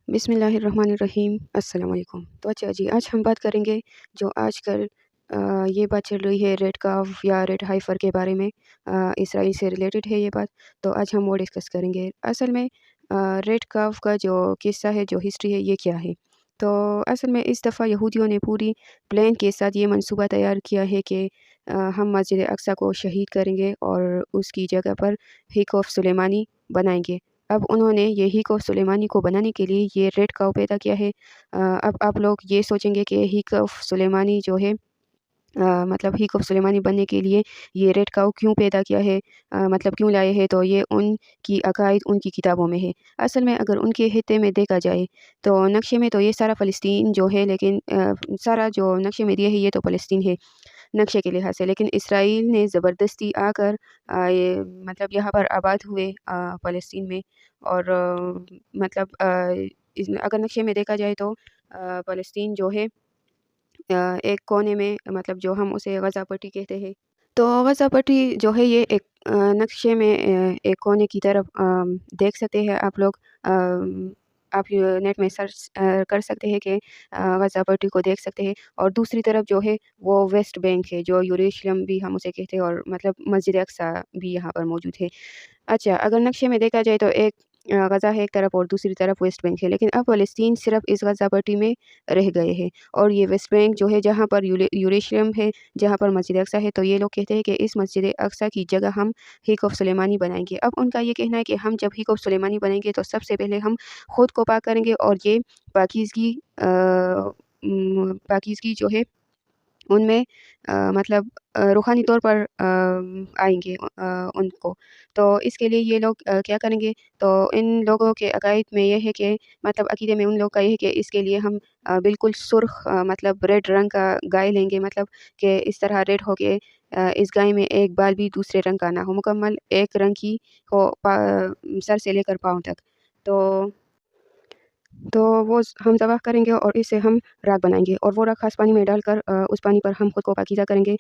بسم اللہ الرحمن الرحیم۔ السلام علیکم۔ تو اچھا جی، آج ہم بات کریں گے جو آج کل یہ بات چل رہی ہے ریڈ کاف یا ریڈ ہائفر کے بارے میں۔ اسرائیل سے ریلیٹڈ ہے یہ بات، تو آج ہم وہ ڈسکس کریں گے۔ اصل میں ریڈ کاف کا جو قصہ ہے، جو ہسٹری ہے، یہ کیا ہے؟ تو اصل میں اس دفعہ یہودیوں نے پوری پلان کے ساتھ یہ منصوبہ تیار کیا ہے کہ ہم مسجد اقصی کو شہید کریں گے اور اس کی جگہ پر ہیک آف سلیمانی بنائیں گے۔ اب انہوں نے یہ ہیک آف سلیمانی کو بنانے کے لیے یہ ریڈ کاؤ پیدا کیا ہے۔ اب آپ لوگ یہ سوچیں گے کہ ہیک آف سلیمانی جو ہے، مطلب ہیک آف سلیمانی بننے کے لیے یہ ریڈ کاؤ کیوں پیدا کیا ہے، مطلب کیوں لائے ہیں؟ تو یہ ان کی عقائد ان کی کتابوں میں ہے۔ اصل میں اگر ان کے خطے میں دیکھا جائے تو نقشے میں تو یہ سارا فلسطین جو ہے، لیکن سارا جو نقشے میں دیا ہے یہ تو فلسطین ہے نقشے کے لحاظ سے، لیکن اسرائیل نے زبردستی آ کر مطلب یہاں پر آباد ہوئے فلسطین میں۔ اور مطلب اگر نقشے میں دیکھا جائے تو فلسطین جو ہے ایک کونے میں، مطلب جو ہم اسے غزہ پٹی کہتے ہیں، تو غزہ پٹی جو ہے یہ ایک نقشے میں ایک کونے کی طرف دیکھ سکتے ہیں آپ لوگ۔ آپ نیٹ میں سرچ کر سکتے ہیں کہ غزہ پٹی کو دیکھ سکتے ہیں، اور دوسری طرف جو ہے وہ ویسٹ بینک ہے، جو یروشلم بھی ہم اسے کہتے ہیں، اور مطلب مسجد اقصی بھی یہاں پر موجود ہے۔ اچھا، اگر نقشے میں دیکھا جائے تو ایک غزہ ہے ایک طرف اور دوسری طرف ویسٹ بینک ہے، لیکن اب فلسطین صرف اس غزہ پٹی میں رہ گئے ہیں، اور یہ ویسٹ بینک جو ہے جہاں پر یروشلم ہے، جہاں پر مسجد اقصی ہے، تو یہ لوگ کہتے ہیں کہ اس مسجد اقصی کی جگہ ہم ہیک آف سلیمانی بنائیں گے۔ اب ان کا یہ کہنا ہے کہ ہم جب ہیک آف سلیمانی بنائیں گے تو سب سے پہلے ہم خود کو پاک کریں گے، اور یہ پاکیزگی جو ہے ان میں مطلب روحانی طور پر آئیں گے ان کو۔ تو اس کے لیے یہ لوگ کیا کریں گے؟ تو ان لوگوں کے عقائد میں یہ ہے کہ مطلب عقیدے میں ان لوگ کا یہ ہے کہ اس کے لیے ہم بالکل سرخ مطلب ریڈ رنگ کا گائے لیں گے، مطلب کہ اس طرح ریڈ ہو کے اس گائے میں ایک بال بھی دوسرے رنگ کا نہ ہو، مکمل ایک رنگ کی ہو سر سے لے کر پاؤں تک۔ تو وہ ہم ذبح کریں گے اور اسے ہم راکھ بنائیں گے، اور وہ راکھ خاص پانی میں ڈال کر اس پانی پر ہم خود کو پاکیزہ کریں گے۔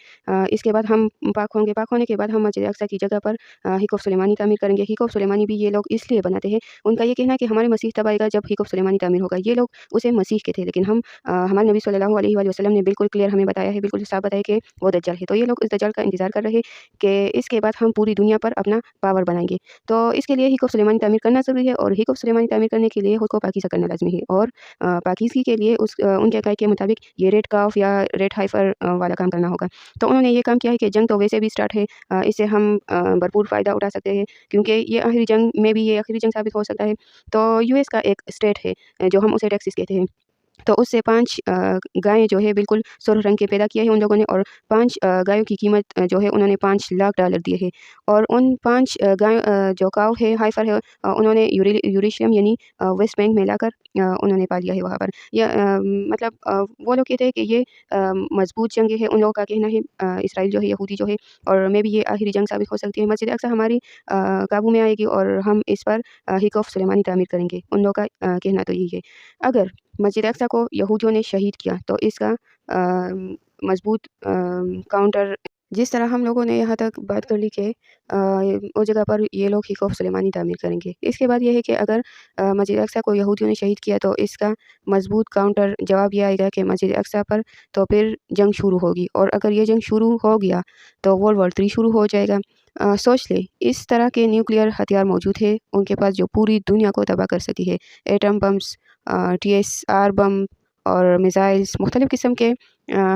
اس کے بعد ہم پاک ہوں گے۔ پاک ہونے کے بعد ہم مسجد اقصی کی جگہ پر ہیک آف سلیمانی تعمیر کریں گے۔ ہیک آف سلیمانی بھی یہ لوگ اس لیے بناتے ہیں، ان کا یہ کہنا ہے کہ ہمارے مسیح تب آئے گا جب ہیک آف سلیمانی تعمیر ہوگا۔ یہ لوگ اسے مسیح کہتے ہیں، لیکن ہمارے نبی صلی اللہ علیہ وآلہ وسلم نے بالکل کلیئر ہمیں بتایا ہے، بالکل صاف بتایا کہ وہ دجال ہے۔ تو یہ لوگ اس دجال کا انتظار کر رہے کہ اس کے بعد ہم پوری دنیا پر اپنا پاور بنائیں گے۔ تو اس کے لیے ہیک آف سلیمانی تعمیر کرنا ضروری ہے، اور ہیک آف سلیمانی تعمیر کرنے کے لیے خود کو پاکیزہ کرنا لازمی ہے، اور پاکیزگی کے لیے ان کے عقائد کے مطابق یہ ریڈ کاف یا ریڈ ہائفر والا کام کرنا ہوگا۔ تو انہوں نے یہ کام کیا ہے کہ جنگ تو ویسے بھی سٹارٹ ہے، اس سے ہم بھرپور فائدہ اٹھا سکتے ہیں، کیونکہ یہ آخری جنگ میں بھی یہ آخری جنگ ثابت ہو سکتا ہے۔ تو US کا ایک اسٹیٹ ہے جو ہم اسے ٹیکسس کہتے ہیں، تو اس سے 5 گائیں جو ہے بالکل سرخ رنگ کے پیدا کیا ہے ان لوگوں نے، اور 5 گایوں کی قیمت جو ہے انہوں نے $5 لاکھ دیے ہے، اور ان 5 گایوں جو کاؤ ہے ہائفر ہے انہوں نے یوریشلم یعنی ویسٹ بینک میں لا کر انہوں نے پا لیا ہے وہاں پر۔ مطلب وہ لوگ کہتے ہیں کہ یہ مضبوط جنگ ہے، ان لوگوں کا کہنا ہے اسرائیل جو ہے، یہودی جو ہے، اور میں بھی یہ آخری جنگ ثابت ہو سکتی ہے۔ مسجد اقصی ہماری قابو میں آئے گی اور ہم اس پر ہیک آف سلیمانی تعمیر کریں گے، ان لوگوں کا کہنا تو یہی ہے۔ اگر مسجد اقصی کو یہودیوں نے شہید کیا تو اس کا مضبوط کاؤنٹر، جس طرح ہم لوگوں نے یہاں تک بات کر لی کہ اس جگہ پر یہ لوگ ہیک آف سلیمانی تعمیر کریں گے۔ اس کے بعد یہ ہے کہ اگر مسجد اقصی کو یہودیوں نے شہید کیا تو اس کا مضبوط کاؤنٹر جواب یہ آئے گا کہ مسجد اقصی پر تو پھر جنگ شروع ہوگی، اور اگر یہ جنگ شروع ہو گیا تو World War III شروع ہو جائے گا۔ سوچ لیں، اس طرح کے نیوکلیئر ہتھیار موجود ہے ان کے پاس جو پوری دنیا کو تباہ کر سکتی ہے، ایٹم بمز، TSR بم اور میزائلز، مختلف قسم کے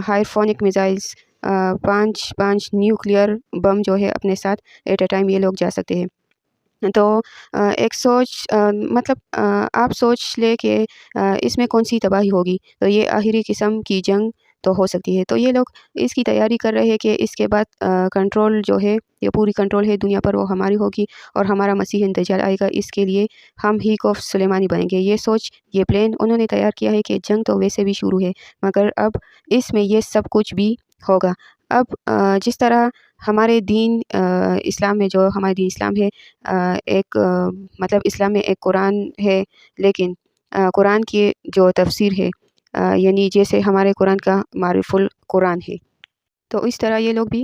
ہائرفونک میزائلز، 5 نیوکلیئر بم جو ہے اپنے ساتھ ایٹ اے ٹائم یہ لوگ جا سکتے ہیں۔ تو ایک مطلب آپ سوچ لے کہ اس میں کون سی تباہی ہوگی، تو یہ آخری قسم کی جنگ تو ہو سکتی ہے۔ تو یہ لوگ اس کی تیاری کر رہے ہیں کہ اس کے بعد کنٹرول جو ہے، یہ پوری کنٹرول ہے دنیا پر، وہ ہماری ہوگی، اور ہمارا مسیح دجال آئے گا، اس کے لیے ہم ہیک آف سلیمانی بنیں گے۔ یہ سوچ، یہ پلان انہوں نے تیار کیا ہے کہ جنگ تو ویسے بھی شروع ہے، مگر اب اس میں یہ سب کچھ بھی ہوگا۔ اب جس طرح ہمارے دین اسلام میں، جو ہمارے دین اسلام ہے، ایک مطلب اسلام میں ایک قرآن ہے، لیکن قرآن کی جو تفسیر ہے، یعنی جیسے ہمارے قرآن کا معرف القرآن ہے، تو اس طرح یہ لوگ بھی